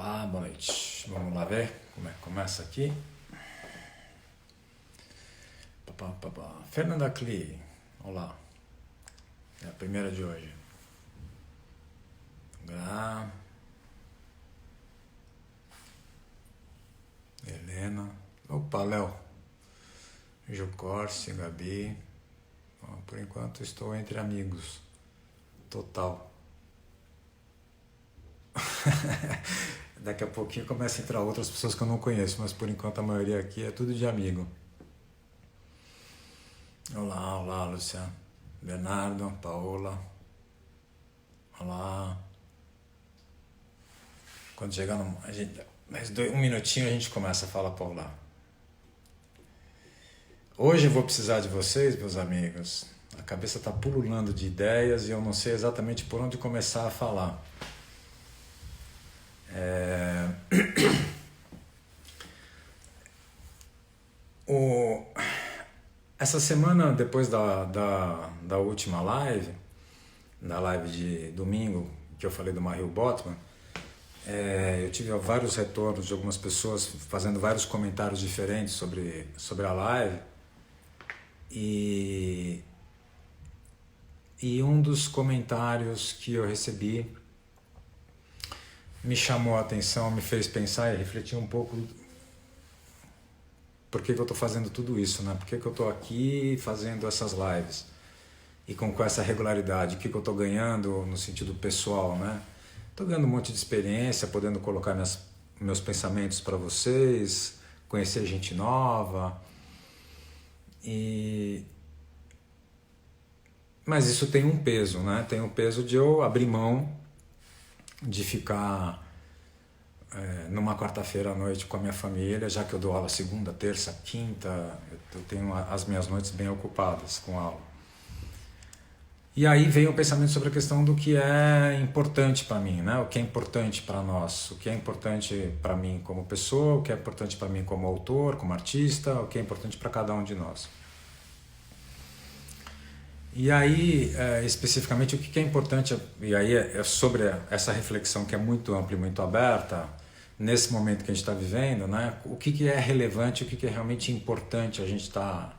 Olá, boa noite. Vamos lá ver como é que começa aqui. Fernanda Cli, olá. É a primeira de hoje. Helena. Opa, Léo. Ju Corsi, Gabi. Bom, por enquanto estou entre amigos. Total. Daqui a pouquinho começa a entrar outras pessoas que eu não conheço, mas por enquanto a maioria aqui é tudo de amigo. Olá, Luciano. Bernardo, Paola. Olá. Quando chegar um minutinho a gente começa a falar por lá. Hoje eu vou precisar de vocês, meus amigos. A cabeça está pululando de ideias e eu não sei exatamente por onde começar a falar. Essa semana, depois da última live, da live de domingo, que eu falei do Mario Botman, eu tive vários retornos de algumas pessoas fazendo vários comentários diferentes sobre a live. E um dos comentários que eu recebi me chamou a atenção, me fez pensar e refletir um pouco por que eu estou fazendo tudo isso, né? Por que eu estou aqui fazendo essas lives e com essa regularidade, o que eu estou ganhando no sentido pessoal, né? Estou ganhando um monte de experiência, podendo colocar meus pensamentos para vocês, conhecer gente nova, mas isso tem um peso, né? Tem um peso de eu abrir mão de ficar numa quarta-feira à noite com a minha família, já que eu dou aula segunda, terça, quinta, eu tenho as minhas noites bem ocupadas com aula. E aí veio o pensamento sobre a questão do que é importante para mim, né? O que é importante para nós, o que é importante para mim como pessoa, o que é importante para mim como autor, como artista, o que é importante para cada um de nós. E aí, especificamente, o que é importante, e aí é sobre essa reflexão que é muito ampla e muito aberta, nesse momento que a gente está vivendo, né? O que é relevante, o que é realmente importante a gente estar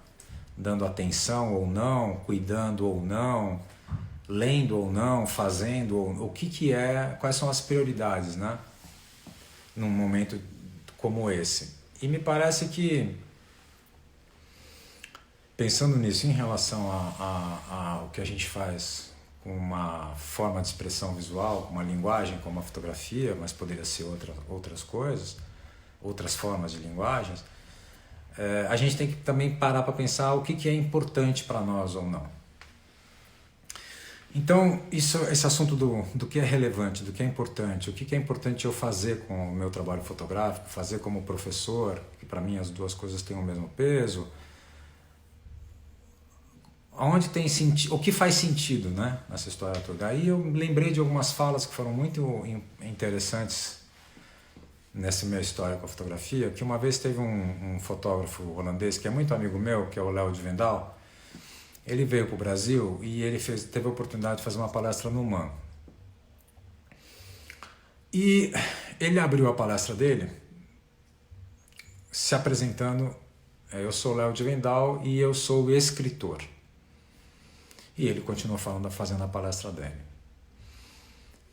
dando atenção ou não, cuidando ou não, lendo ou não, fazendo ou não, quais são as prioridades, né? Num momento como esse. E me parece que, pensando nisso em relação ao que a gente faz com uma forma de expressão visual, com uma linguagem como a fotografia, mas poderia ser outras coisas, outras formas de linguagens, a gente tem que também parar para pensar o que é importante para nós ou não. Então, esse assunto do que é relevante, do que é importante, o que é importante eu fazer com o meu trabalho fotográfico, fazer como professor, que para mim as duas coisas têm o mesmo peso, onde tem sentido, o que faz sentido, né, nessa história toda. Aí eu lembrei de algumas falas que foram muito interessantes nessa minha história com a fotografia, que uma vez teve um fotógrafo holandês que é muito amigo meu, que é o Léo de Vendal. Ele veio para o Brasil e ele teve a oportunidade de fazer uma palestra no MAN. E ele abriu a palestra dele se apresentando, eu sou o Léo de Vendal e eu sou escritor. E ele continuou fazendo a palestra dele.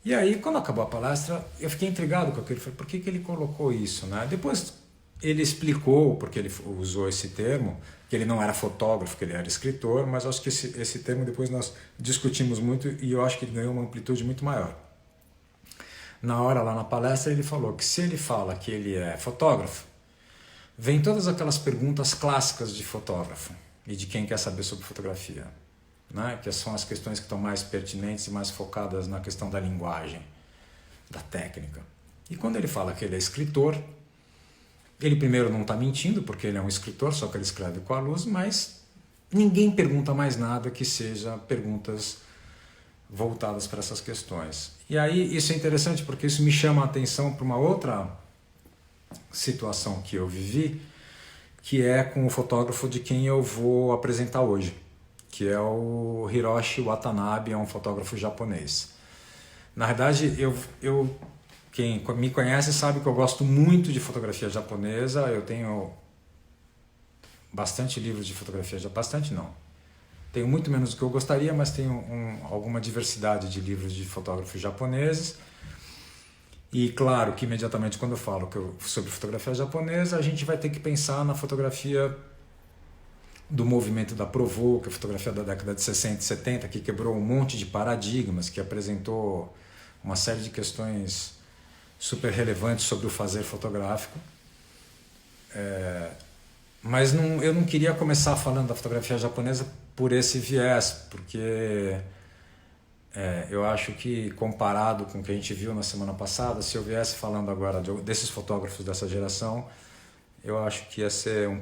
E aí, quando acabou a palestra, eu fiquei intrigado com aquilo. Falei, por que ele colocou isso, né? Depois ele explicou porque ele usou esse termo, que ele não era fotógrafo, que ele era escritor, mas acho que esse termo depois nós discutimos muito e eu acho que ele ganhou uma amplitude muito maior. Na hora, lá na palestra, ele falou que se ele fala que ele é fotógrafo, vem todas aquelas perguntas clássicas de fotógrafo e de quem quer saber sobre fotografia, né? Que são as questões que estão mais pertinentes e mais focadas na questão da linguagem, da técnica. E quando ele fala que ele é escritor, ele primeiro não está mentindo, porque ele é um escritor, só que ele escreve com a luz, mas ninguém pergunta mais nada que seja perguntas voltadas para essas questões. E aí isso é interessante porque isso me chama a atenção para uma outra situação que eu vivi, que é com o fotógrafo de quem eu vou apresentar hoje, que é o Hiroshi Watanabe, é um fotógrafo japonês. Na verdade, quem me conhece sabe que eu gosto muito de fotografia japonesa. Eu tenho bastante livros de fotografia japonesa. Bastante não. Tenho muito menos do que eu gostaria, mas tenho alguma diversidade de livros de fotógrafos japoneses. E claro que imediatamente quando eu falo sobre fotografia japonesa, a gente vai ter que pensar na fotografia do movimento da Provo, que é a fotografia da década de 60 e 70, que quebrou um monte de paradigmas, que apresentou uma série de questões super relevantes sobre o fazer fotográfico. Mas eu não queria começar falando da fotografia japonesa por esse viés, porque eu acho que, comparado com o que a gente viu na semana passada, se eu viesse falando agora desses fotógrafos dessa geração, eu acho que ia ser um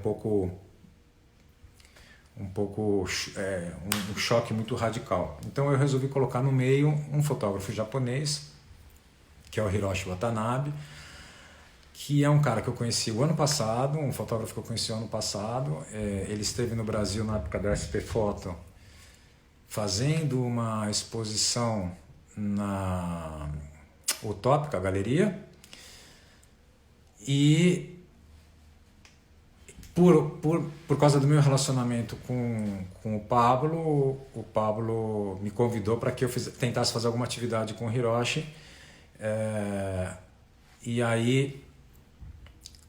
choque muito radical. Então eu resolvi colocar no meio um fotógrafo japonês, que é o Hiroshi Watanabe, que é um cara que eu conheci o ano passado, um fotógrafo que eu conheci o ano passado. Ele esteve no Brasil na época da SP Foto, fazendo uma exposição na Utópica Galeria, e por causa do meu relacionamento com o Pablo me convidou para que eu tentasse fazer alguma atividade com o Hiroshi, e aí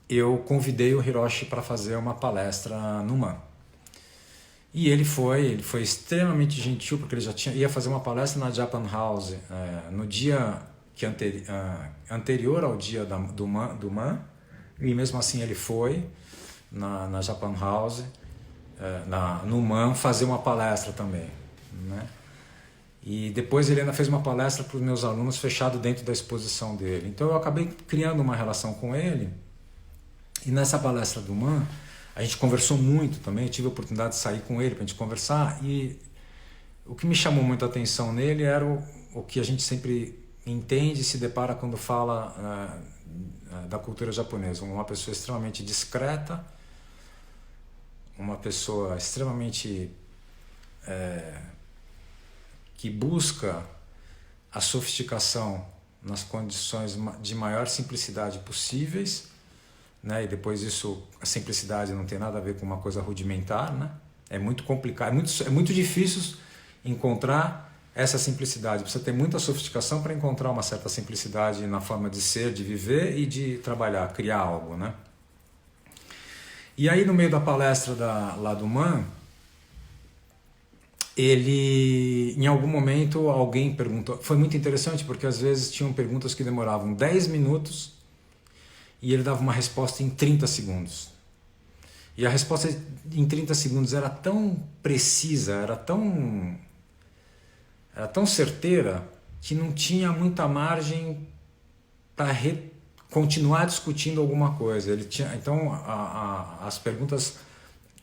eu convidei o Hiroshi para fazer uma palestra no MAN. E ele foi extremamente gentil, porque ele já ia fazer uma palestra na Japan House no dia anterior ao dia do MAN, e mesmo assim ele foi na Japan House, no MAN, fazer uma palestra também, né? E depois ele ainda fez uma palestra para os meus alunos fechado dentro da exposição dele. Então eu acabei criando uma relação com ele, e nessa palestra do MAN a gente conversou muito também. Eu tive a oportunidade de sair com ele para a gente conversar, e o que me chamou muito a atenção nele era o que a gente sempre entende e se depara quando fala da cultura japonesa. Uma pessoa extremamente discreta, uma pessoa extremamente que busca a sofisticação nas condições de maior simplicidade possíveis, né? E depois a simplicidade não tem nada a ver com uma coisa rudimentar, né? É muito complicado, é muito difícil encontrar essa simplicidade. Precisa ter muita sofisticação para encontrar uma certa simplicidade na forma de ser, de viver e de trabalhar, criar algo, né? E aí, no meio da palestra lá do MAN, em algum momento, alguém perguntou. Foi muito interessante, porque às vezes tinham perguntas que demoravam 10 minutos e ele dava uma resposta em 30 segundos. E a resposta em 30 segundos era tão precisa, era tão certeira, que não tinha muita margem para continuar discutindo alguma coisa. Então, as perguntas...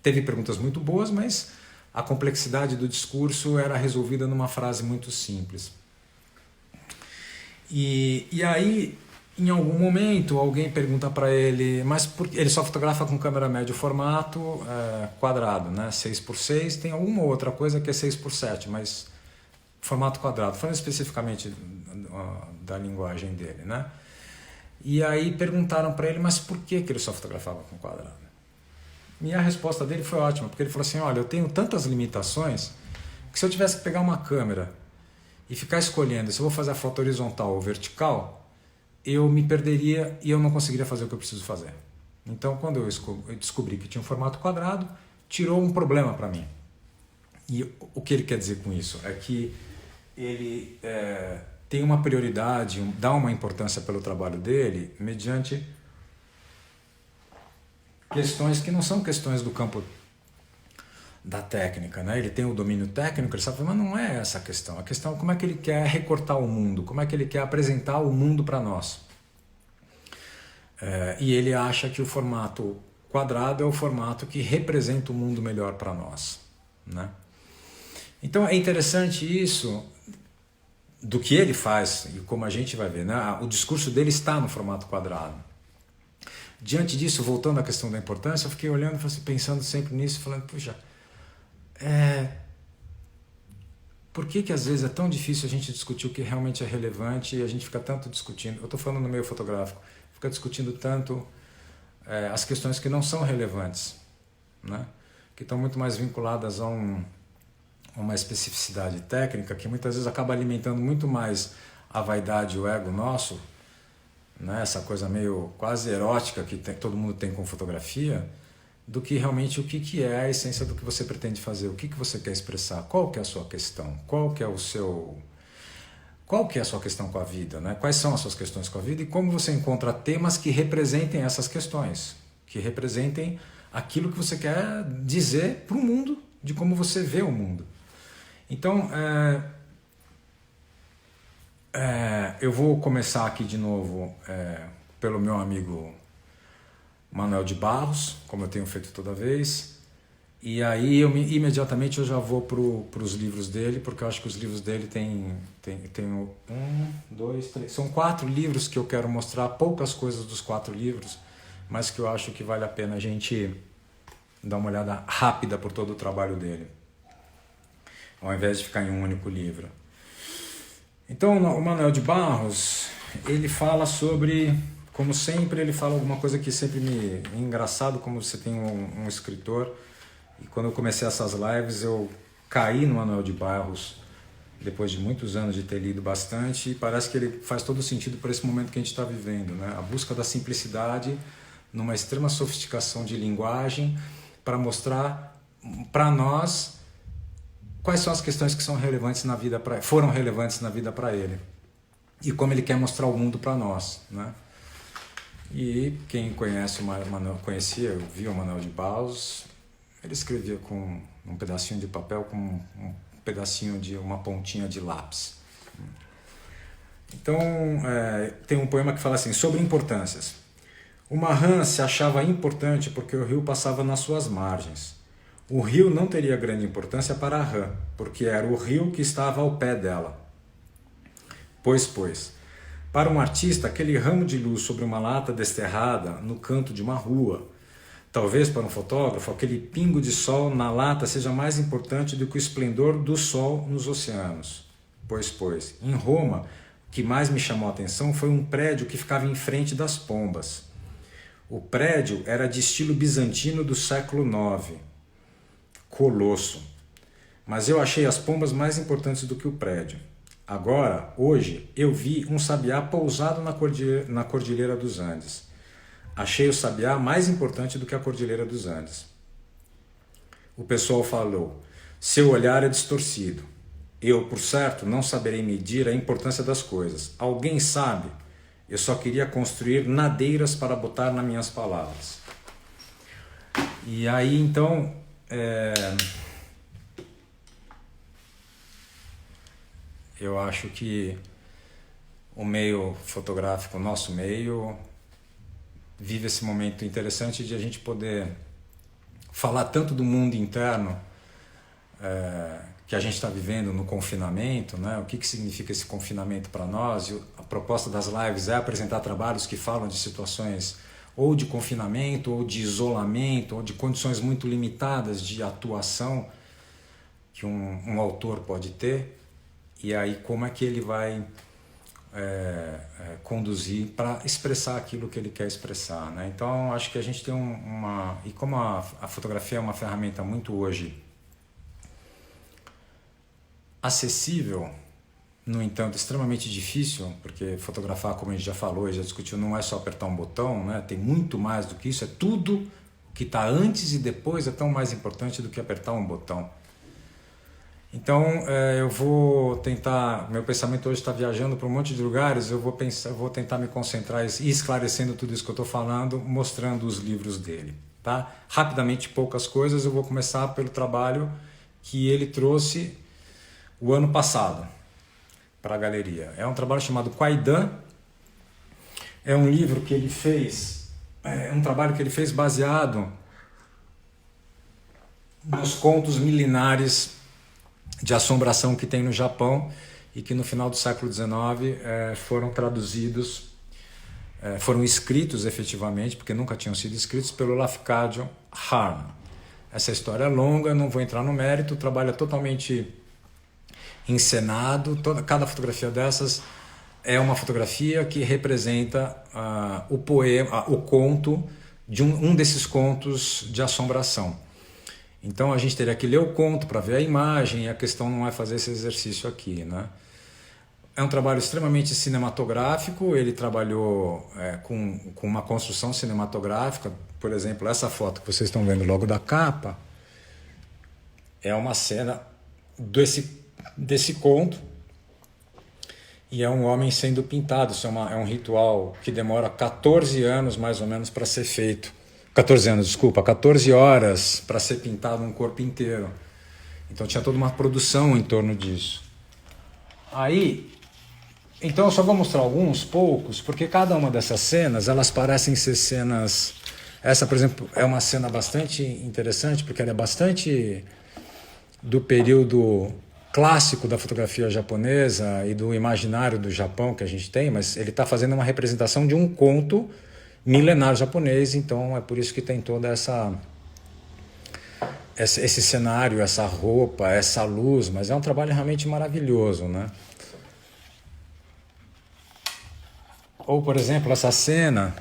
Teve perguntas muito boas, mas a complexidade do discurso era resolvida numa frase muito simples. E aí, em algum momento, alguém pergunta para ele, mas ele só fotografa com câmera médio formato quadrado, né? 6x6, tem alguma outra coisa que é 6x7, mas formato quadrado, falando especificamente da linguagem dele, né? E aí perguntaram para ele, mas por que ele só fotografava com quadrado? E a resposta dele foi ótima, porque ele falou assim: olha, eu tenho tantas limitações que se eu tivesse que pegar uma câmera e ficar escolhendo se eu vou fazer a foto horizontal ou vertical, eu me perderia e eu não conseguiria fazer o que eu preciso fazer. Então, quando eu descobri que tinha um formato quadrado, tirou um problema para mim. E o que ele quer dizer com isso? É que ele tem uma prioridade, dá uma importância pelo trabalho dele mediante questões que não são questões do campo da técnica, né? Ele tem o domínio técnico, ele sabe, mas não é essa a questão. A questão é como é que ele quer recortar o mundo, como é que ele quer apresentar o mundo para nós. E ele acha que o formato quadrado é o formato que representa o mundo melhor para nós, né? Então é interessante isso do que ele faz e como a gente vai ver, né? O discurso dele está no formato quadrado. Diante disso, voltando à questão da importância, eu fiquei olhando, pensando sempre nisso, falando, puxa, por que às vezes é tão difícil a gente discutir o que realmente é relevante e a gente fica tanto discutindo, eu estou falando no meio fotográfico, fica discutindo tanto as questões que não são relevantes, né? Que estão muito mais vinculadas a uma especificidade técnica que muitas vezes acaba alimentando muito mais a vaidade e o ego nosso, né? Essa coisa meio quase erótica que todo mundo tem com fotografia, do que realmente o que é a essência do que você pretende fazer, o que você quer expressar, qual que é a sua questão, qual que é a sua questão com a vida, né? Quais são as suas questões com a vida e como você encontra temas que representem essas questões, que representem aquilo que você quer dizer para o mundo, de como você vê o mundo. Então, eu vou começar aqui de novo pelo meu amigo Manuel de Barros, como eu tenho feito toda vez, e aí imediatamente eu já vou para os livros dele, porque eu acho que os livros dele tem 3, são 4 livros que eu quero mostrar, poucas coisas dos 4 livros, mas que eu acho que vale a pena a gente dar uma olhada rápida por todo o trabalho dele, ao invés de ficar em um único livro. Então o Manuel de Barros, ele fala sobre... Como sempre, ele fala alguma coisa que sempre me... É engraçado como você tem um escritor. E quando eu comecei essas lives, eu caí no Manuel de Barros, depois de muitos anos de ter lido bastante, e parece que ele faz todo sentido para esse momento que a gente está vivendo, né? A busca da simplicidade, numa extrema sofisticação de linguagem, para mostrar para nós quais são as questões que são relevantes na vida foram relevantes na vida para ele. E como ele quer mostrar o mundo para nós, né? E quem conhece eu vi o Manuel de Barros, ele escrevia com um pedacinho de papel, com um pedacinho de uma pontinha de lápis. Então, tem um poema que fala assim, sobre importâncias. Uma rã se achava importante porque o rio passava nas suas margens. O rio não teria grande importância para a rã, porque era o rio que estava ao pé dela. Pois, para um artista, aquele ramo de luz sobre uma lata desterrada no canto de uma rua. Talvez para um fotógrafo, aquele pingo de sol na lata seja mais importante do que o esplendor do sol nos oceanos. Pois, em Roma, o que mais me chamou a atenção foi um prédio que ficava em frente das pombas. O prédio era de estilo bizantino do século IX. Colosso. Mas eu achei as pombas mais importantes do que o prédio. Agora, hoje, eu vi um sabiá pousado na Cordilheira dos Andes. Achei o sabiá mais importante do que a Cordilheira dos Andes. O pessoal falou, seu olhar é distorcido. Eu, por certo, não saberei medir a importância das coisas. Alguém sabe? Eu só queria construir nadeiras para botar nas minhas palavras. E aí, então... Eu acho que o meio fotográfico, o nosso meio, vive esse momento interessante de a gente poder falar tanto do mundo interno que a gente está vivendo no confinamento, né? O que significa esse confinamento para nós. E a proposta das lives é apresentar trabalhos que falam de situações ou de confinamento, ou de isolamento, ou de condições muito limitadas de atuação que um autor pode ter. E aí como é que ele vai conduzir para expressar aquilo que ele quer expressar, né? Então acho que a gente tem e como a fotografia é uma ferramenta muito hoje acessível, no entanto extremamente difícil, porque fotografar, como a gente já falou e já discutiu, não é só apertar um botão, né? Tem muito mais do que isso, é tudo que está antes e depois é tão mais importante do que apertar um botão. Então eu vou tentar, meu pensamento hoje está viajando para um monte de lugares, eu vou tentar me concentrar e esclarecendo tudo isso que eu estou falando, mostrando os livros dele, tá? Rapidamente, poucas coisas, eu vou começar pelo trabalho que ele trouxe o ano passado para a galeria. É um trabalho chamado Kwaidan, é um livro que ele fez, um trabalho que ele fez baseado nos contos milenares de assombração que tem no Japão e que no final do século XIX foram traduzidos, foram escritos efetivamente, porque nunca tinham sido escritos, pelo Lafcadio Hearn. Essa história é longa, não vou entrar no mérito, o trabalho é totalmente encenado. Cada fotografia dessas é uma fotografia que representa o poema, o conto de um desses contos de assombração. Então a gente teria que ler o conto para ver a imagem, e a questão não é fazer esse exercício aqui, né? É um trabalho extremamente cinematográfico, ele trabalhou com uma construção cinematográfica. Por exemplo, essa foto que vocês estão vendo logo da capa é uma cena desse conto, e é um homem sendo pintado. Isso é um ritual que demora 14 anos mais ou menos para ser feito. 14 anos, desculpa, 14 horas para ser pintado um corpo inteiro. Então tinha toda uma produção em torno disso. Então eu só vou mostrar alguns poucos, porque cada uma dessas cenas, elas parecem ser cenas... Essa, por exemplo, é uma cena bastante interessante, porque ela é bastante do período clássico da fotografia japonesa e do imaginário do Japão que a gente tem, mas ele está fazendo uma representação de um conto milenar japonês, então é por isso que tem toda esse cenário, essa roupa, essa luz, mas é um trabalho realmente maravilhoso, né? Ou, por exemplo, essa cena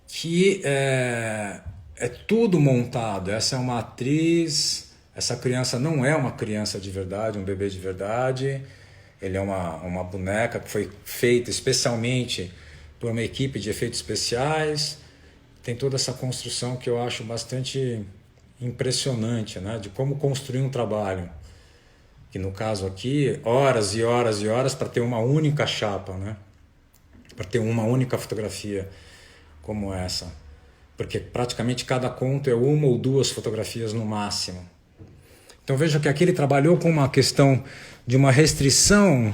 que é tudo montado. Essa é uma atriz, essa criança não é uma criança de verdade, um bebê de verdade. Ele é uma boneca que foi feita especialmente por uma equipe de efeitos especiais. Tem toda essa construção que eu acho bastante impressionante, né? De como construir um trabalho. Que no caso aqui, horas e horas e horas para ter uma única chapa, né? Para ter uma única fotografia como essa. Porque praticamente cada conto é uma ou duas fotografias no máximo. Então veja que aqui ele trabalhou com uma questão de uma restrição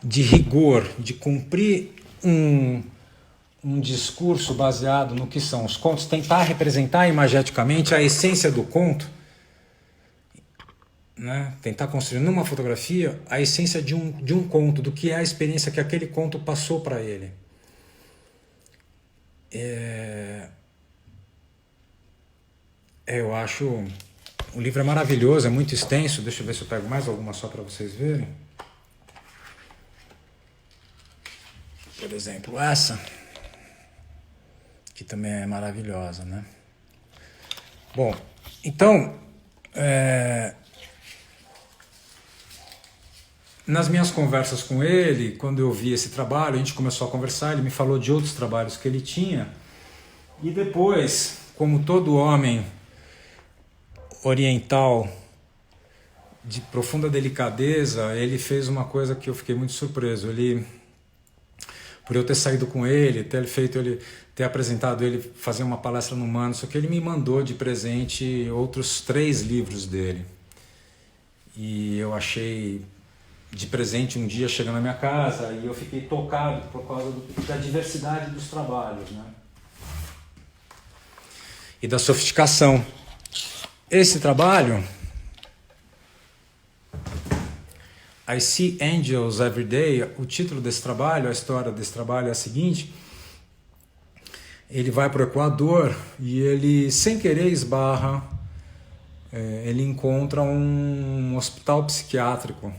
de rigor, de cumprir um discurso baseado no que são os contos, tentar representar imageticamente a essência do conto, né? Tentar construir numa fotografia a essência de um conto, do que é a experiência que aquele conto passou para ele. Eu acho... O livro é maravilhoso, é muito extenso. Deixa eu ver se eu pego mais alguma só para vocês verem. Por exemplo, essa, que também é maravilhosa, né? Bom, então... Nas minhas conversas com ele, quando eu vi esse trabalho, a gente começou a conversar, ele me falou de outros trabalhos que ele tinha, e depois, como todo homem oriental de profunda delicadeza, ele fez uma coisa que eu fiquei muito surpreso. Ele, por eu ter saído com ele, ter apresentado ele, fazer uma palestra no Mano, só que ele me mandou de presente outros 3 livros dele. E eu achei de presente um dia chegando na minha casa, e eu fiquei tocado por causa da diversidade dos trabalhos, né? E da sofisticação. Esse trabalho, I See Angels Every Day, o título desse trabalho, a história desse trabalho é a seguinte: ele vai para o Equador e ele, sem querer, ele encontra um hospital psiquiátrico.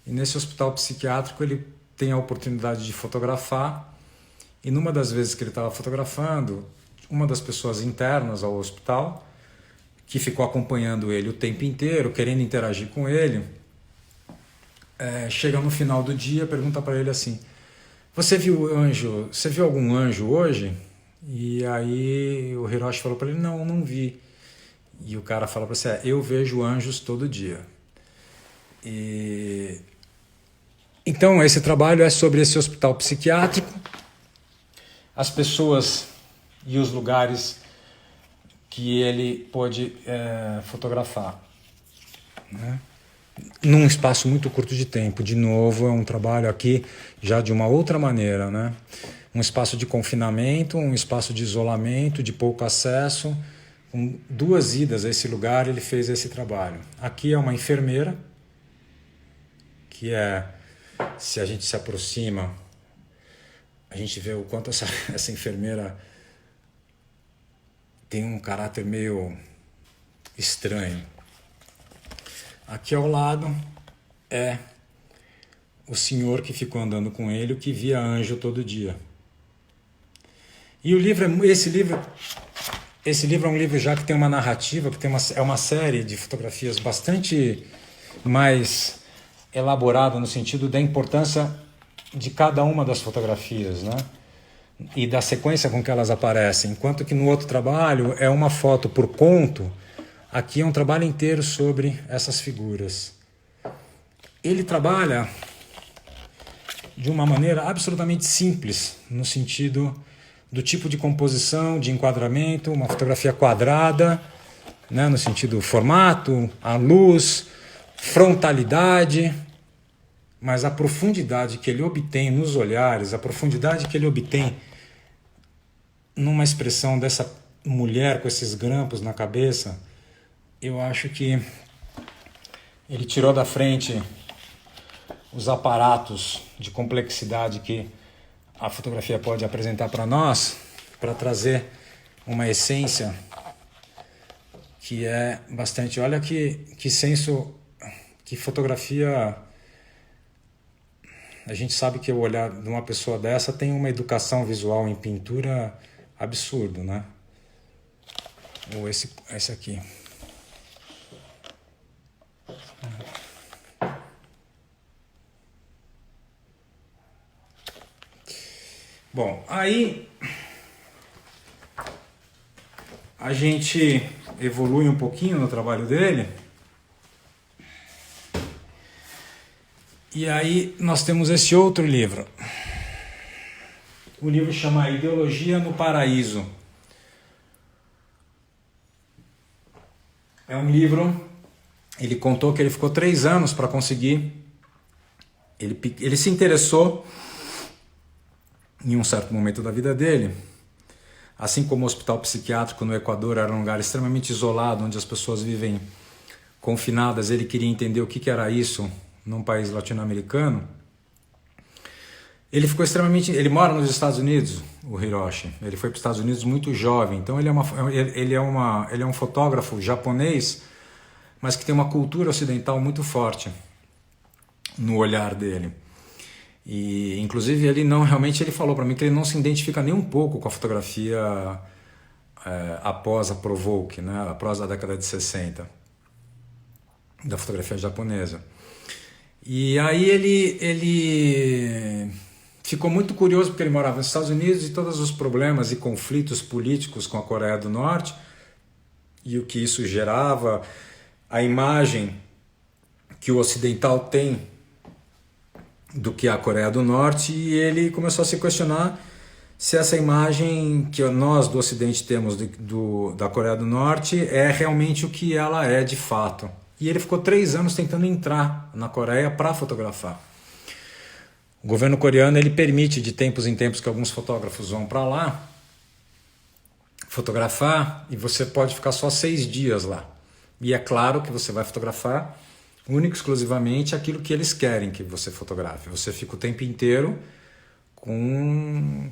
E nesse hospital psiquiátrico ele tem a oportunidade de fotografar, e numa das vezes que ele estava fotografando, uma das pessoas internas ao hospital, que ficou acompanhando ele o tempo inteiro, querendo interagir com ele, chega no final do dia, pergunta para ele assim: você viu algum anjo hoje? E aí o Hiroshi falou para ele: não vi. E o cara fala para você: eu vejo anjos todo dia. Então esse trabalho é sobre esse hospital psiquiátrico, as pessoas e os lugares que ele pôde fotografar, né? Num espaço muito curto de tempo. De novo, é um trabalho aqui já de uma outra maneira, né? Um espaço de confinamento, um espaço de isolamento, de pouco acesso. Com 2 idas a esse lugar, ele fez esse trabalho. Aqui é uma enfermeira, que se a gente se aproxima, a gente vê o quanto essa enfermeira tem um caráter meio estranho. Aqui ao lado é o senhor que ficou andando com ele, o que via anjo todo dia. E esse livro é um livro já que tem uma narrativa, que é uma série de fotografias bastante mais elaborada no sentido da importância de cada uma das fotografias, né? E da sequência com que elas aparecem. Enquanto que no outro trabalho é uma foto por conto, aqui é um trabalho inteiro sobre essas figuras. Ele trabalha de uma maneira absolutamente simples, no sentido do tipo de composição, de enquadramento, uma fotografia quadrada, né, no sentido formato, a luz, frontalidade, mas a profundidade que ele obtém nos olhares, a profundidade que ele obtém numa expressão dessa mulher com esses grampos na cabeça, eu acho que ele tirou da frente os aparatos de complexidade que a fotografia pode apresentar para nós, para trazer uma essência que é bastante... Olha que senso, que fotografia... A gente sabe que o olhar de uma pessoa dessa tem uma educação visual em pintura absurdo, né? Ou esse aqui. Bom, aí a gente evolui um pouquinho no trabalho dele. E aí nós temos esse outro livro. O livro chama Ideologia no Paraíso. É um livro, ele contou que ele ficou 3 anos para conseguir. Ele se interessou em um certo momento da vida dele, assim como o hospital psiquiátrico no Equador era um lugar extremamente isolado, onde as pessoas vivem confinadas, ele queria entender o que era isso num país latino-americano. Ele ficou ele mora nos Estados Unidos, o Hiroshi. Ele foi para os Estados Unidos muito jovem, então ele é um fotógrafo japonês, mas que tem uma cultura ocidental muito forte no olhar dele. E inclusive ele falou para mim que ele não se identifica nem um pouco com a fotografia após a Provoke, né, após a década de 60, da fotografia japonesa. E aí ele ficou muito curioso porque ele morava nos Estados Unidos e todos os problemas e conflitos políticos com a Coreia do Norte e o que isso gerava, a imagem que o ocidental tem do que é a Coreia do Norte, e ele começou a se questionar se essa imagem que nós do Ocidente temos da Coreia do Norte é realmente o que ela é de fato. E ele ficou 3 anos tentando entrar na Coreia para fotografar. O governo coreano ele permite de tempos em tempos que alguns fotógrafos vão para lá fotografar, e você pode ficar só 6 dias lá. E é claro que você vai fotografar único e exclusivamente aquilo que eles querem que você fotografe. Você fica o tempo inteiro com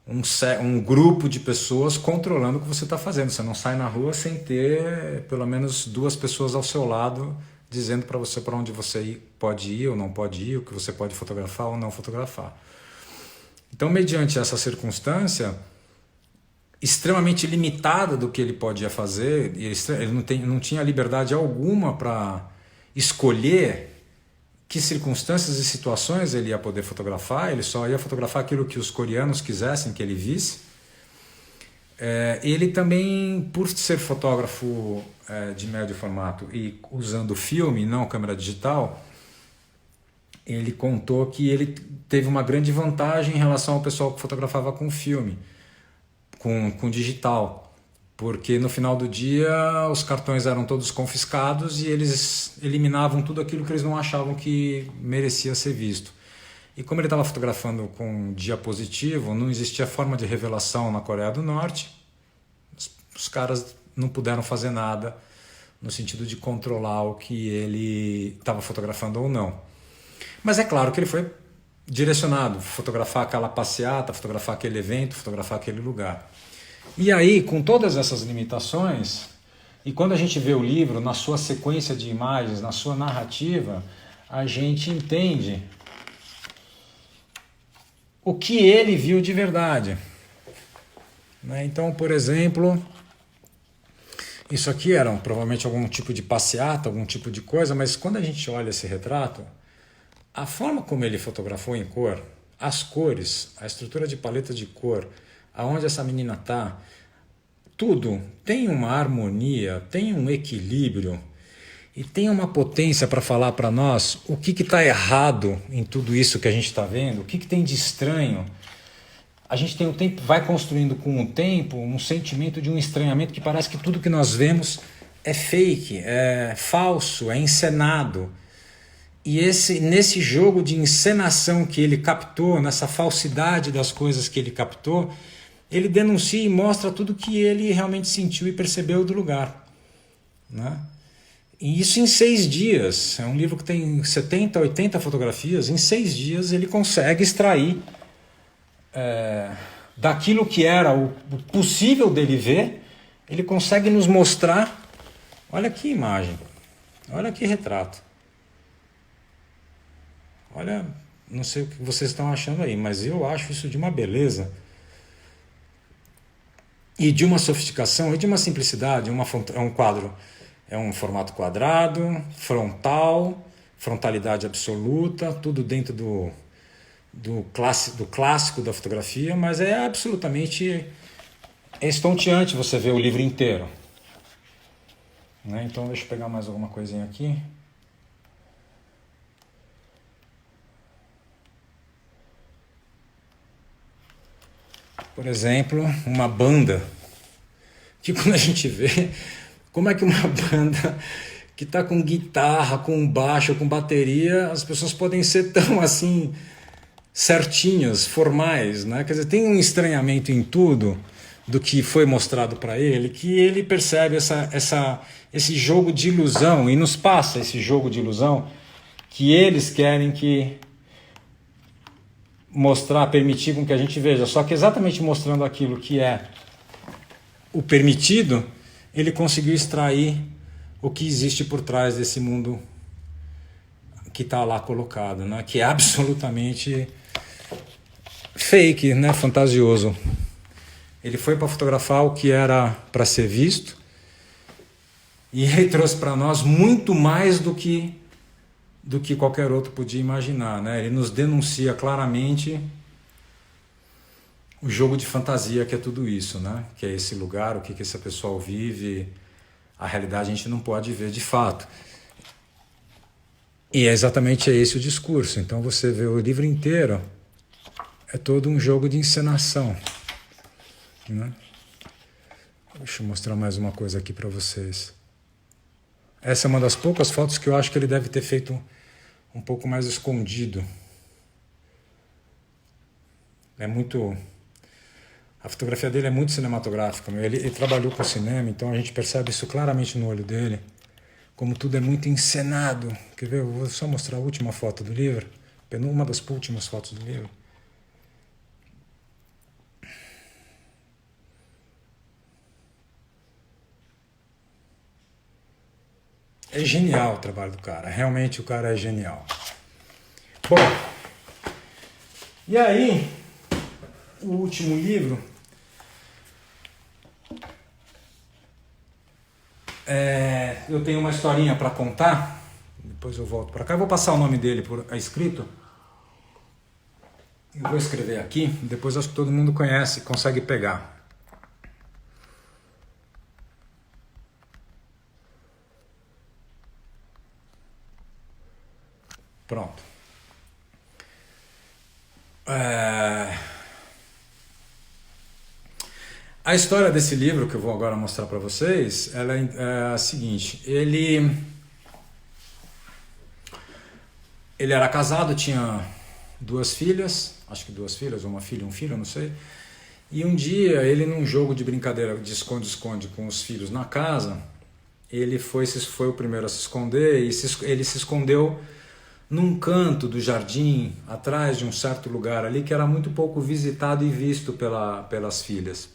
um grupo de pessoas controlando o que você está fazendo. Você não sai na rua sem ter pelo menos 2 pessoas ao seu lado dizendo para você para onde você pode ir ou não pode ir, o que você pode fotografar ou não fotografar. Então, mediante essa circunstância extremamente limitada do que ele podia fazer, ele não tinha liberdade alguma para escolher que circunstâncias e situações ele ia poder fotografar, ele só ia fotografar aquilo que os coreanos quisessem que ele visse. Ele também, por ser fotógrafo de médio formato e usando filme, não câmera digital, ele contou que ele teve uma grande vantagem em relação ao pessoal que fotografava com filme, com digital. Porque no final do dia os cartões eram todos confiscados e eles eliminavam tudo aquilo que eles não achavam que merecia ser visto. E como ele estava fotografando com diapositivo, não existia forma de revelação na Coreia do Norte, os caras não puderam fazer nada no sentido de controlar o que ele estava fotografando ou não. Mas é claro que ele foi direcionado, fotografar aquela passeata, fotografar aquele evento, fotografar aquele lugar. E aí, com todas essas limitações, e quando a gente vê o livro na sua sequência de imagens, na sua narrativa, a gente entende o que ele viu de verdade. Né? Então, por exemplo, isso aqui era provavelmente algum tipo de passeata, algum tipo de coisa, mas quando a gente olha esse retrato, a forma como ele fotografou em cor, as cores, a estrutura de paleta de cor, aonde essa menina está, tudo tem uma harmonia, tem um equilíbrio e tem uma potência para falar para nós o que está errado em tudo isso que a gente está vendo, o que tem de estranho. A gente tem o tempo, vai construindo com o tempo um sentimento de um estranhamento que parece que tudo que nós vemos é fake, é falso, é encenado. E nesse jogo de encenação que ele captou, nessa falsidade das coisas que ele captou, ele denuncia e mostra tudo que ele realmente sentiu e percebeu do lugar. Né? E isso em 6 dias. É um livro que tem 70, 80 fotografias. Em 6 dias ele consegue extrair daquilo que era o possível dele ver, ele consegue nos mostrar. Olha que imagem, olha que retrato. Olha, não sei o que vocês estão achando aí, mas eu acho isso de uma beleza e de uma sofisticação e de uma simplicidade. É um quadro, é um formato quadrado, frontal, frontalidade absoluta, tudo dentro do clássico da fotografia, mas é absolutamente estonteante você ver o livro inteiro. Né? Então deixa eu pegar mais alguma coisinha aqui. Por exemplo, uma banda, que quando a gente vê, como é que uma banda que está com guitarra, com baixo, com bateria, as pessoas podem ser tão assim certinhas, formais, né? Quer dizer, tem um estranhamento em tudo do que foi mostrado para ele, que ele percebe esse jogo de ilusão e nos passa esse jogo de ilusão que eles querem que mostrar, permitir com que a gente veja. Só que exatamente mostrando aquilo que é o permitido, ele conseguiu extrair o que existe por trás desse mundo que está lá colocado, né? Que é absolutamente fake, né? Fantasioso. Ele foi para fotografar o que era para ser visto e ele trouxe para nós muito mais do que qualquer outro podia imaginar, né? Ele nos denuncia claramente o jogo de fantasia que é tudo isso, né? Que é esse lugar, o que esse pessoal vive, a realidade a gente não pode ver de fato. E é exatamente esse o discurso. Então você vê o livro inteiro, é todo um jogo de encenação. Né? Deixa eu mostrar mais uma coisa aqui para vocês. Essa é uma das poucas fotos que eu acho que ele deve ter feito um pouco mais escondido. É muito... A fotografia dele é muito cinematográfica. Ele trabalhou com cinema, então a gente percebe isso claramente no olho dele. Como tudo é muito encenado. Quer ver? Eu vou só mostrar a última foto do livro. Uma das últimas fotos do livro. É genial o trabalho do cara. Realmente o cara é genial. Bom, e aí, o último livro eu tenho uma historinha para contar. Depois eu volto para cá. Eu vou passar o nome dele por escrito. Eu vou escrever aqui. Depois acho que todo mundo conhece, consegue pegar. Pronto. A história desse livro que eu vou agora mostrar para vocês, ela é a seguinte. Ele era casado, tinha 2 filhas, acho que 2 filhas, uma filha e um filho, não sei. E um dia ele, num jogo de brincadeira de esconde-esconde com os filhos na casa, ele foi o primeiro a se esconder e ele se escondeu num canto do jardim, atrás de um certo lugar ali que era muito pouco visitado e visto pelas filhas.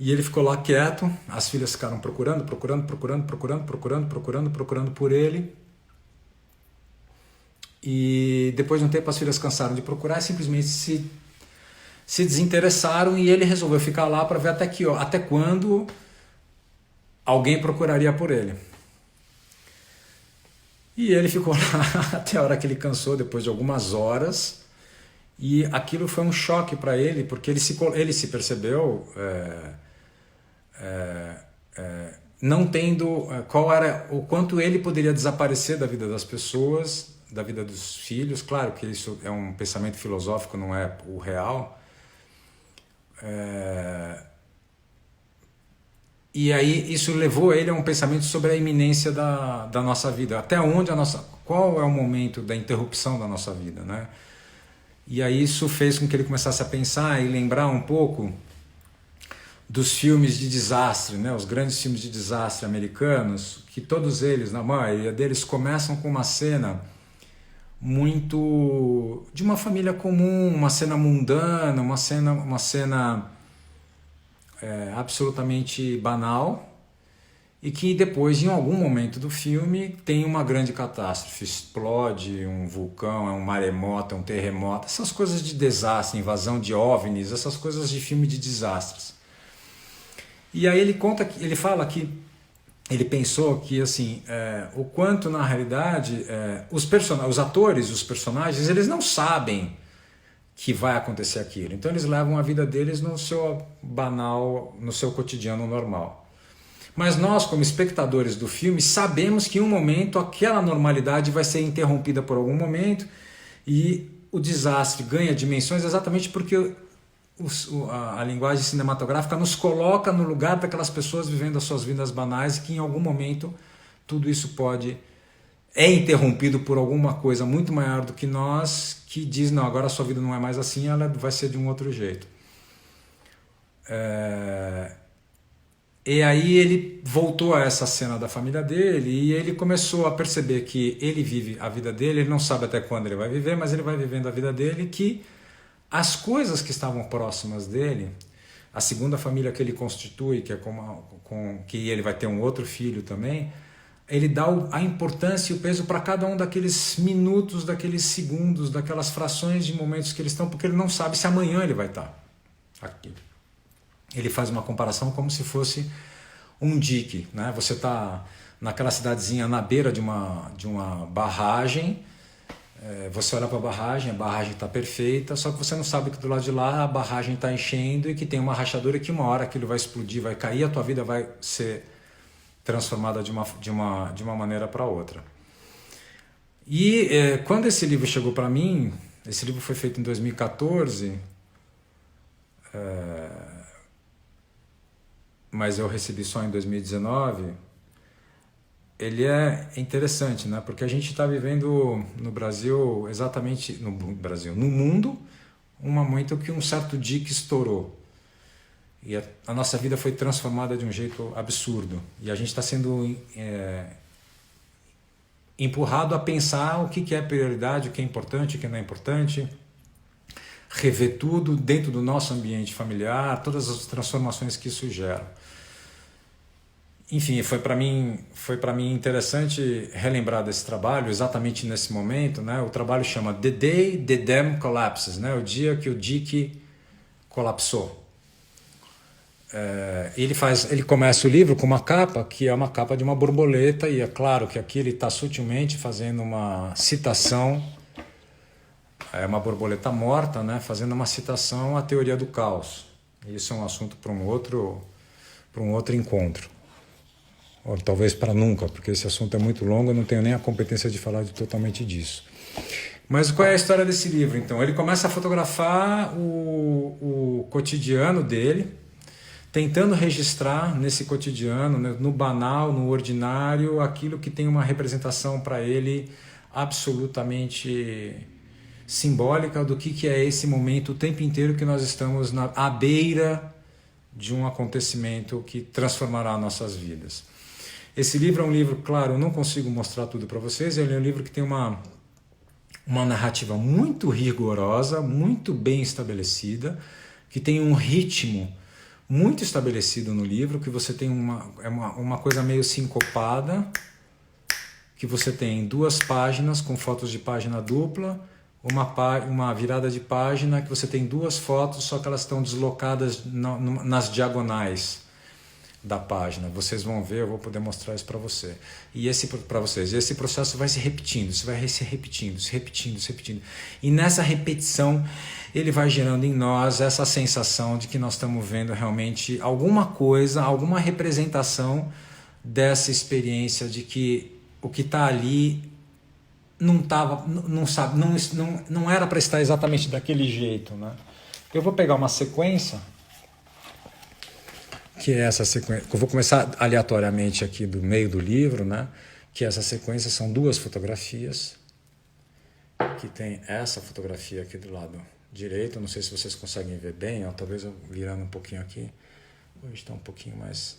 E ele ficou lá quieto, as filhas ficaram procurando por ele, E depois de um tempo as filhas cansaram de procurar e simplesmente se desinteressaram, e ele resolveu ficar lá para ver até quando alguém procuraria por ele. E ele ficou lá até a hora que ele cansou, depois de algumas horas, e aquilo foi um choque para ele, porque ele se percebeu não tendo qual era o quanto ele poderia desaparecer da vida das pessoas, da vida dos filhos. Claro que isso é um pensamento filosófico, não é o real. E aí isso levou ele a um pensamento sobre a iminência da nossa vida, até onde qual é o momento da interrupção da nossa vida, né? E aí isso fez com que ele começasse a pensar e lembrar um pouco dos filmes de desastre, né? Os grandes filmes de desastre americanos, que todos eles, na maioria deles, começam com uma cena muito de uma família comum, uma cena mundana, uma cena absolutamente banal, e que depois, em algum momento do filme, tem uma grande catástrofe, explode um vulcão, é um maremoto, é um terremoto, essas coisas de desastre, invasão de OVNIs, essas coisas de filme de desastres. E aí ele fala que ele pensou que assim, o quanto na realidade os atores, os personagens, eles não sabem que vai acontecer aquilo. Então eles levam a vida deles no seu banal, no seu cotidiano normal. Mas nós, como espectadores do filme, sabemos que em um momento aquela normalidade vai ser interrompida por algum momento, e o desastre ganha dimensões exatamente porque a linguagem cinematográfica nos coloca no lugar daquelas pessoas vivendo as suas vidas banais, e que em algum momento tudo isso é interrompido por alguma coisa muito maior do que nós, que diz, não, agora a sua vida não é mais assim, ela vai ser de um outro jeito. E aí ele voltou a essa cena da família dele, e ele começou a perceber que ele vive a vida dele, ele não sabe até quando ele vai viver, mas ele vai vivendo a vida dele, que as coisas que estavam próximas dele, a segunda família que ele constitui, que é que ele vai ter um outro filho também, ele dá a importância e o peso para cada um daqueles minutos, daqueles segundos, daquelas frações de momentos que eles estão, porque ele não sabe se amanhã ele vai estar aqui. Ele faz uma comparação como se fosse um dique, né? Você está naquela cidadezinha na beira de uma barragem, você olha para a barragem está perfeita, só que você não sabe que do lado de lá a barragem está enchendo e que tem uma rachadura, e que uma hora aquilo vai explodir, vai cair, a tua vida vai ser transformada de uma maneira para outra. E quando esse livro chegou para mim, esse livro foi feito em 2014, mas eu recebi só em 2019, ele é interessante, né? Porque a gente está vivendo no Brasil, exatamente no mundo, um momento que um certo dique estourou. E a nossa vida foi transformada de um jeito absurdo. E a gente está sendo empurrado a pensar o que é prioridade, o que é importante, o que não é importante, rever tudo dentro do nosso ambiente familiar, todas as transformações que isso gera. Enfim, foi para mim interessante relembrar desse trabalho exatamente nesse momento, né? O trabalho chama The Day the Dam Collapses, né? O dia que o dique colapsou. Ele começa o livro com uma capa que é uma capa de uma borboleta, e é claro que aqui ele está sutilmente fazendo uma citação, é uma borboleta morta, né? Fazendo uma citação à teoria do caos. Isso é um assunto para um outro encontro. Ou talvez para nunca, porque esse assunto é muito longo, eu não tenho nem a competência de falar totalmente disso. Mas qual é a história desse livro, então? Ele começa a fotografar o cotidiano dele, tentando registrar nesse cotidiano, né, no banal, no ordinário, aquilo que tem uma representação para ele absolutamente simbólica do que é esse momento o tempo inteiro que nós estamos à beira de um acontecimento que transformará nossas vidas. Esse livro é um livro, claro, eu não consigo mostrar tudo para vocês, ele é um livro que tem uma narrativa muito rigorosa, muito bem estabelecida, que tem um ritmo muito estabelecido no livro, que você tem uma coisa meio sincopada, que você tem 2 páginas com fotos de página dupla, uma virada de página que você tem 2 fotos, só que elas estão deslocadas nas diagonais da página. Vocês vão ver, eu vou poder mostrar isso para você. E esse processo vai se repetindo, isso vai se repetindo, se repetindo, se repetindo. E nessa repetição, ele vai gerando em nós essa sensação de que nós estamos vendo realmente alguma coisa, alguma representação dessa experiência de que o que está ali não era para estar exatamente daquele jeito, né? Eu vou pegar uma sequência, que é essa sequência, eu vou começar aleatoriamente aqui do meio do livro, né? Que essa sequência são 2 fotografias, que tem essa fotografia aqui do lado direito, não sei se vocês conseguem ver bem, ó, talvez eu virando um pouquinho aqui, hoje está um pouquinho mais...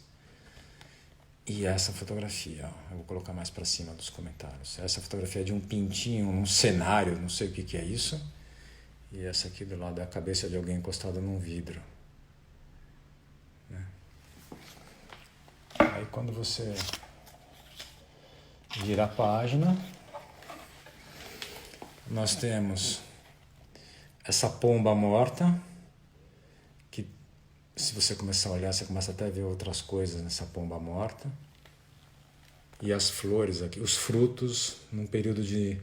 E essa fotografia, ó, eu vou colocar mais para cima dos comentários. Essa fotografia é de um pintinho, um cenário, não sei o que é isso. E essa aqui do lado é a cabeça de alguém encostada num vidro. Né? Aí quando você vira a página, nós temos essa pomba morta, que se você começar a olhar, você começa até a ver outras coisas nessa pomba morta. E as flores aqui, os frutos num período de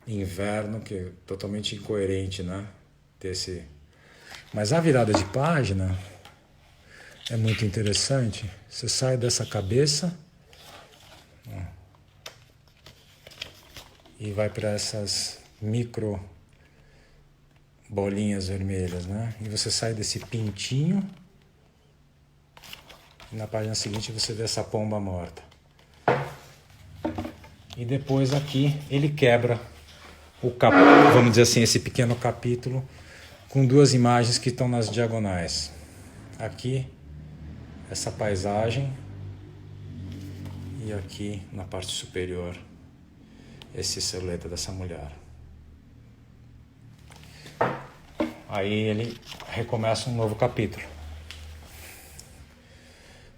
inverno, que é totalmente incoerente, né? Mas a virada de página é muito interessante. Você sai dessa cabeça, ó, e vai para essas micro bolinhas vermelhas, né? E você sai desse pintinho, e na página seguinte você vê essa pomba morta. E depois aqui ele quebra vamos dizer assim, esse pequeno capítulo com 2 imagens que estão nas diagonais. Aqui, essa paisagem, e aqui na parte superior, esse silhueta dessa mulher. Aí ele recomeça um novo capítulo.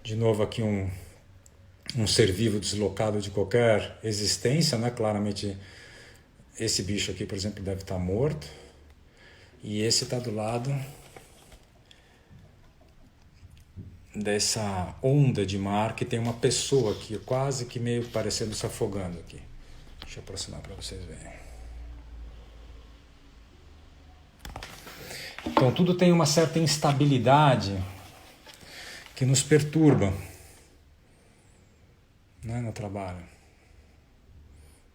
De novo aqui um ser vivo deslocado de qualquer existência, né? Claramente esse bicho aqui, por exemplo, deve estar morto. E esse está do lado dessa onda de mar que tem uma pessoa aqui, quase que meio parecendo se afogando aqui. Deixa eu aproximar para vocês verem. Então tudo tem uma certa instabilidade que nos perturba, né, no trabalho.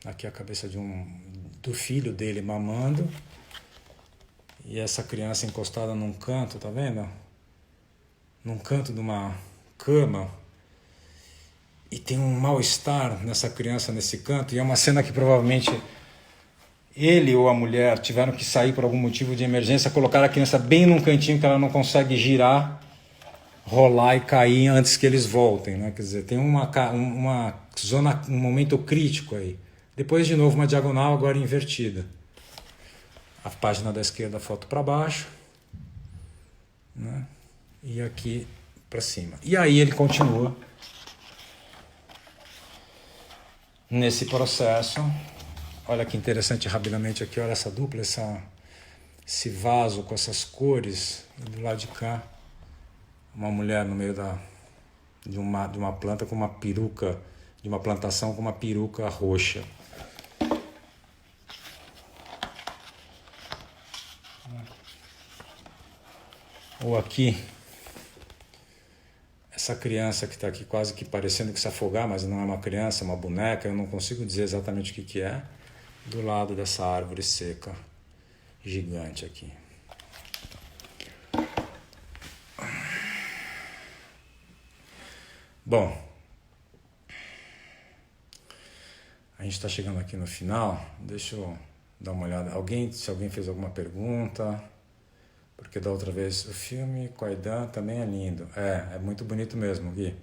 Aqui a cabeça do filho dele mamando, e essa criança encostada num canto, tá vendo? Num canto de uma cama, e tem um mal-estar nessa criança nesse canto, e é uma cena que provavelmente ele ou a mulher tiveram que sair por algum motivo de emergência, colocar a criança bem num cantinho que ela não consegue girar, rolar e cair antes que eles voltem, né? Quer dizer, tem uma zona, um momento crítico aí. Depois de novo uma diagonal, agora invertida. A página da esquerda, a foto para baixo, né? E aqui para cima. E aí ele continua nesse processo. Olha que interessante, rapidamente aqui, olha essa dupla, esse vaso com essas cores, e do lado de cá uma mulher no meio de uma planta com uma peruca, de uma plantação com uma peruca roxa. Ou aqui, essa criança que está aqui quase que parecendo que se afogar, mas não é uma criança, é uma boneca, eu não consigo dizer exatamente o que é, do lado dessa árvore seca gigante aqui. Bom, a gente está chegando aqui no final, deixa eu dar uma olhada. Se alguém fez alguma pergunta, porque da outra vez o filme com a Aidan também é lindo. É muito bonito mesmo, Gui.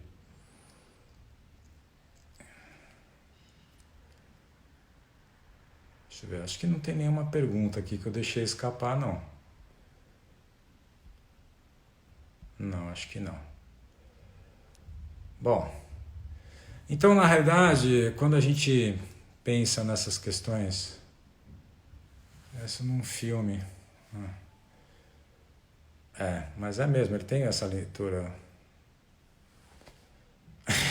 Deixa eu ver, acho que não tem nenhuma pergunta aqui que eu deixei escapar, não. Não, acho que não. Bom, Então, na realidade, quando a gente pensa nessas questões, isso num filme, mas é mesmo, ele tem essa leitura.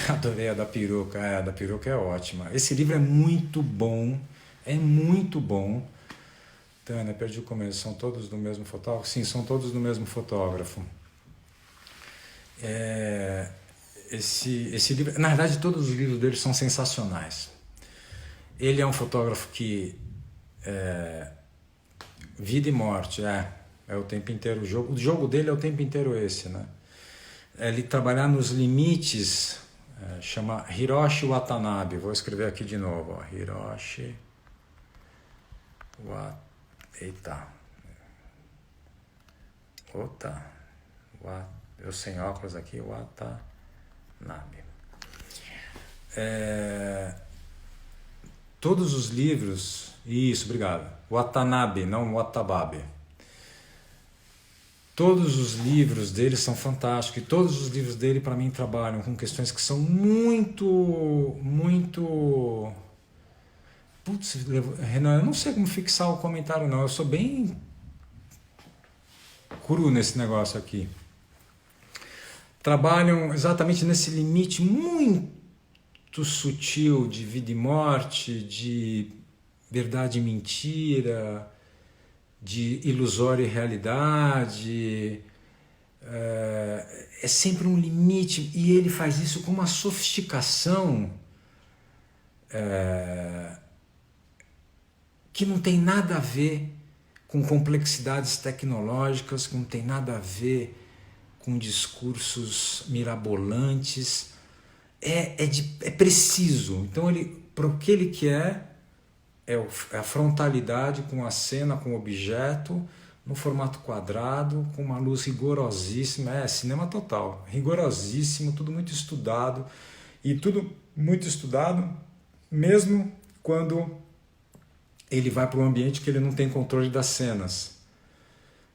Adorei a da peruca é ótima. Esse livro é muito bom. Tânia, perdi o começo, são todos do mesmo fotógrafo? Sim, são todos do mesmo fotógrafo. Esse livro, na verdade, todos os livros dele são sensacionais. Ele é um fotógrafo que vida e morte, é o tempo inteiro o jogo dele é o tempo inteiro esse, né? Ele trabalhar nos limites, chama Hiroshi Watanabe, vou escrever aqui de novo, ó, Hiroshi eu sem óculos aqui, Watanabe. Todos os livros, isso, obrigado, Watanabe, não Watababe. Todos os livros dele são fantásticos e todos os livros dele, para mim, trabalham com questões que são muito. Putz, Renan, eu não sei como fixar o comentário, não. Eu sou bem cru nesse negócio aqui. Trabalham exatamente nesse limite muito sutil de vida e morte, de verdade e mentira, de ilusória e realidade. É sempre um limite, e ele faz isso com uma sofisticação que não tem nada a ver com complexidades tecnológicas, que não tem nada a ver com discursos mirabolantes. É preciso. Então, para o que ele quer, é a frontalidade com a cena, com o objeto, no formato quadrado, com uma luz rigorosíssima. Cinema total, rigorosíssimo, tudo muito estudado. E tudo muito estudado, mesmo quando ele vai para um ambiente que ele não tem controle das cenas.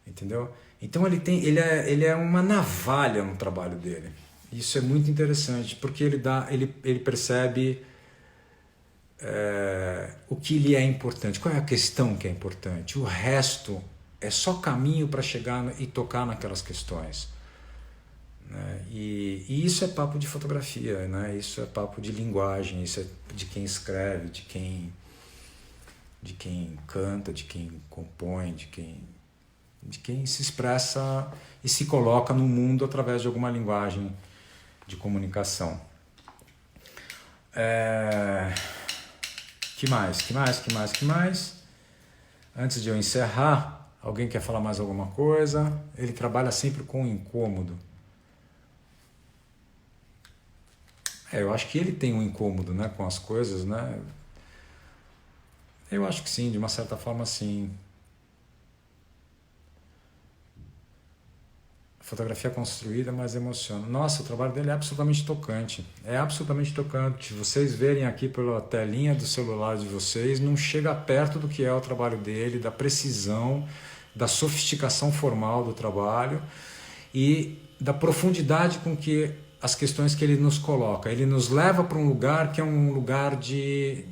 Entendeu? Então ele é uma navalha no trabalho dele. Isso é muito interessante, porque ele percebe o que lhe é importante, qual é a questão que é importante. O resto é só caminho para chegar e tocar naquelas questões. Né? E isso é papo de fotografia, né? Isso é papo de linguagem, isso é de quem escreve, de quem canta, de quem compõe, de quem se expressa e se coloca no mundo através de alguma linguagem de comunicação. Que mais? Antes de eu encerrar, alguém quer falar mais alguma coisa? Ele trabalha sempre com incômodo. Eu acho que ele tem um incômodo, né, com as coisas, né? Eu acho que sim, de uma certa forma sim. Fotografia construída, mas emociona. Nossa, o trabalho dele é absolutamente tocante. É absolutamente tocante. Vocês verem aqui pela telinha do celular de vocês, não chega perto do que é o trabalho dele, da precisão, da sofisticação formal do trabalho e da profundidade com que as questões que ele nos coloca. Ele nos leva para um lugar que é um lugar de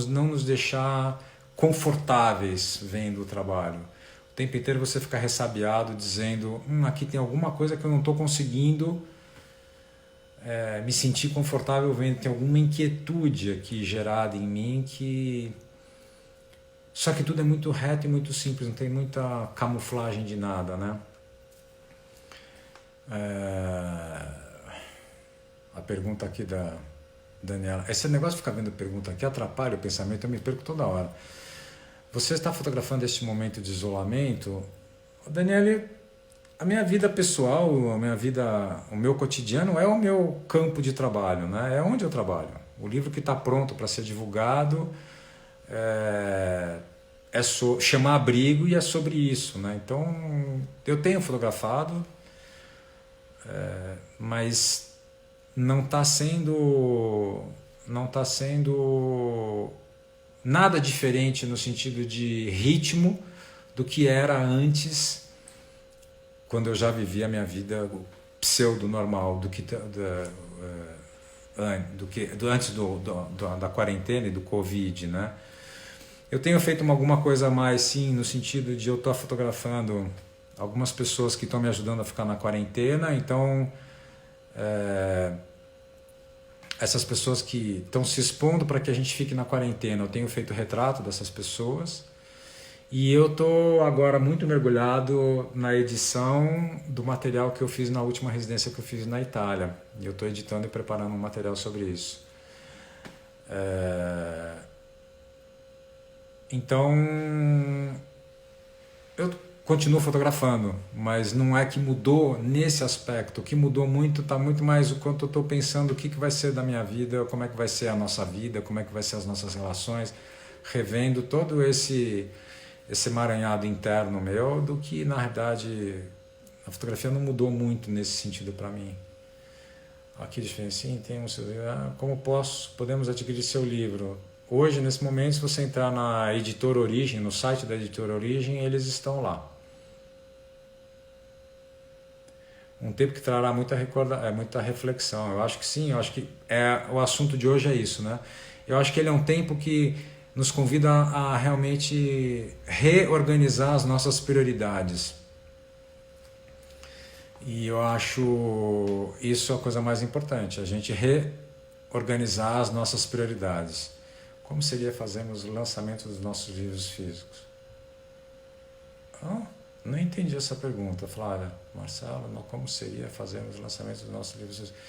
não nos deixar confortáveis vendo o trabalho. O tempo inteiro você fica ressabiado, dizendo aqui tem alguma coisa que eu não estou conseguindo me sentir confortável vendo, tem alguma inquietude aqui gerada em mim que... Só que tudo é muito reto e muito simples, não tem muita camuflagem de nada, né? A pergunta aqui da Daniela. Esse negócio de ficar vendo pergunta aqui atrapalha o pensamento, eu me perco toda hora. Você está fotografando este momento de isolamento? Daniela, a minha vida pessoal, o meu cotidiano é o meu campo de trabalho, né? É onde eu trabalho. O livro que está pronto para ser divulgado chama Abrigo e é sobre isso, né? Então, eu tenho fotografado, mas não está sendo nada diferente no sentido de ritmo do que era antes, quando eu já vivia a minha vida pseudo-normal, antes da quarentena e do Covid, né? Eu tenho feito alguma coisa mais, sim, no sentido de eu estar fotografando algumas pessoas que estão me ajudando a ficar na quarentena, então essas pessoas que estão se expondo para que a gente fique na quarentena, eu tenho feito retrato dessas pessoas. E eu estou agora muito mergulhado na edição do material que eu fiz na última residência que eu fiz na Itália. E eu estou editando e preparando um material sobre isso. Então, eu continuo fotografando, mas não é que mudou nesse aspecto. O que mudou muito está muito mais o quanto eu estou pensando o que vai ser da minha vida, como é que vai ser a nossa vida, como é que vai ser as nossas relações, revendo todo esse emaranhado interno meu, do que na verdade a fotografia não mudou muito nesse sentido para mim. Aqui sim, temos como podemos adquirir seu livro. Hoje, nesse momento, se você entrar na Editora Origem, no site da Editora Origem, eles estão lá. Um tempo que trará muita reflexão. Eu acho que sim, eu acho que o assunto de hoje é isso, né? Eu acho que ele é um tempo que nos convida a realmente reorganizar as nossas prioridades. E eu acho isso a coisa mais importante, a gente reorganizar as nossas prioridades. Como seria fazermos o lançamento dos nossos livros físicos? Não entendi essa pergunta, Flávia. Marcelo, como seria fazermos o lançamento dos nossos livros físicos?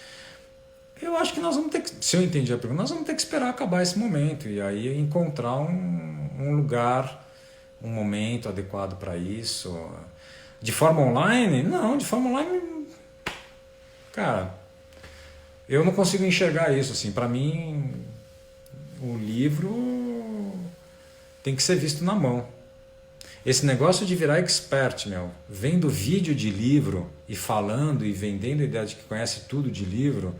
Eu acho que nós vamos ter que, se eu entendi a pergunta, nós vamos ter que esperar acabar esse momento e aí encontrar um lugar, um momento adequado para isso. De forma online? Não, de forma online, cara, eu não consigo enxergar isso assim. Para mim, o livro tem que ser visto na mão. Esse negócio de virar expert, vendo vídeo de livro e falando e vendendo a ideia de que conhece tudo de livro,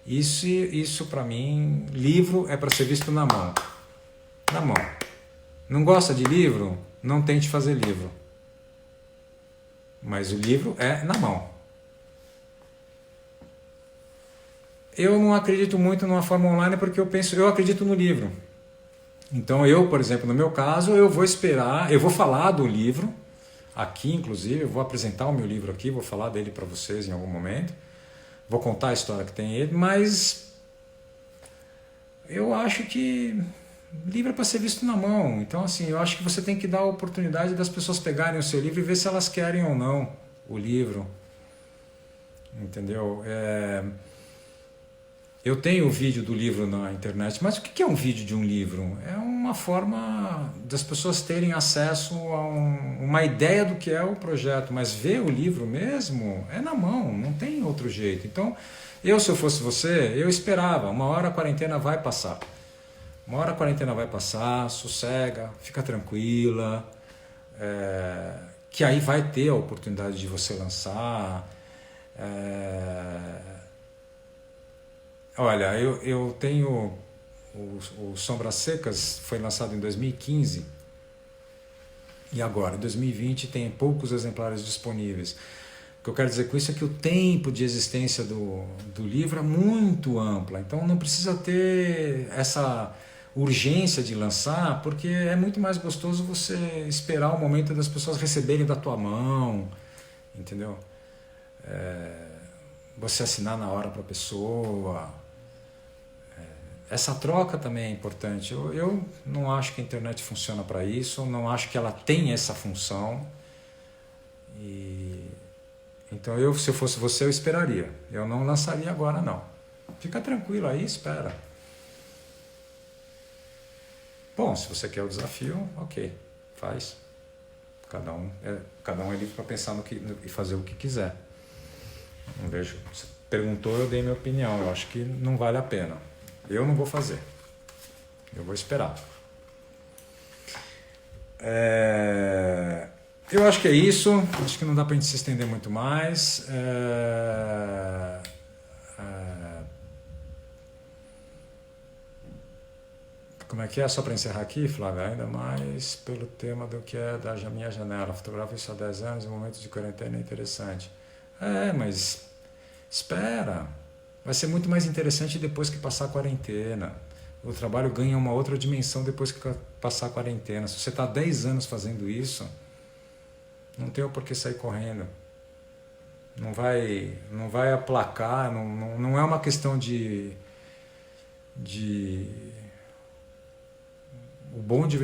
isso para mim, livro é para ser visto na mão. Na mão. Não gosta de livro? Não tente fazer livro. Mas o livro é na mão. Eu não acredito muito numa forma online porque eu acredito no livro. Então eu, por exemplo, no meu caso, eu vou esperar, eu vou falar do livro aqui, inclusive, eu vou apresentar o meu livro aqui, vou falar dele para vocês em algum momento, vou contar a história que tem ele, mas eu acho que livro é para ser visto na mão. Então, assim, eu acho que você tem que dar a oportunidade das pessoas pegarem o seu livro e ver se elas querem ou não o livro. Entendeu? Eu tenho o vídeo do livro na internet, mas o que é um vídeo de um livro? É uma forma das pessoas terem acesso a uma ideia do que é o projeto, mas ver o livro mesmo é na mão, não tem outro jeito. Então, se eu fosse você, eu esperava, uma hora a quarentena vai passar. Uma hora a quarentena vai passar, sossega, fica tranquila, que aí vai ter a oportunidade de você lançar. Olha, eu tenho o Sombras Secas, foi lançado em 2015 e agora, em 2020, tem poucos exemplares disponíveis. O que eu quero dizer com isso é que o tempo de existência do livro é muito ampla, então não precisa ter essa urgência de lançar, porque é muito mais gostoso você esperar o momento das pessoas receberem da tua mão, entendeu? Você assinar na hora para a pessoa. Essa troca também é importante. Eu não acho que a internet funciona para isso, não acho que ela tem essa função. Então, se eu fosse você, eu esperaria. Eu não lançaria agora, não. Fica tranquilo aí, espera. Bom, se você quer o desafio, ok, faz. Cada um é livre para pensar e fazer o que quiser. Não vejo. Você perguntou, eu dei minha opinião. Eu acho que não vale a pena. Eu não vou fazer. Eu vou esperar. Eu acho que é isso. Acho que não dá para a gente se estender muito mais. Como é que é? Só para encerrar aqui, Flávia, ainda mais pelo tema do que é da minha janela. Fotografo isso há 10 anos, em um momento de quarentena é interessante. Mas espera. vai ser muito mais interessante depois que passar a quarentena. O trabalho ganha uma outra dimensão depois que passar a quarentena. Se você está 10 anos fazendo isso, não tem o porquê sair correndo. Não vai aplacar, não é uma questão de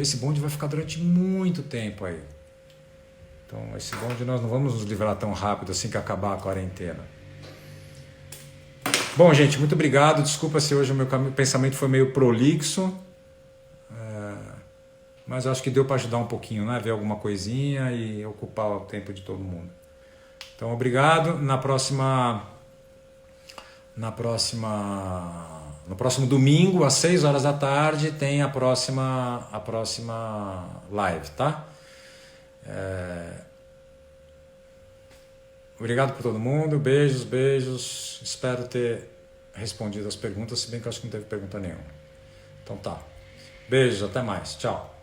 esse bonde vai ficar durante muito tempo aí. Então esse bonde nós não vamos nos livrar tão rápido assim que acabar a quarentena. Bom, gente, muito obrigado. Desculpa se hoje o meu pensamento foi meio prolixo, mas eu acho que deu para ajudar um pouquinho, né? Ver alguma coisinha e ocupar o tempo de todo mundo. Então, obrigado. No próximo domingo, às 6 horas da tarde, tem a próxima live, tá? Obrigado por todo mundo. Beijos. Espero ter respondido as perguntas, se bem que eu acho que não teve pergunta nenhuma. Então tá. Beijos, até mais. Tchau.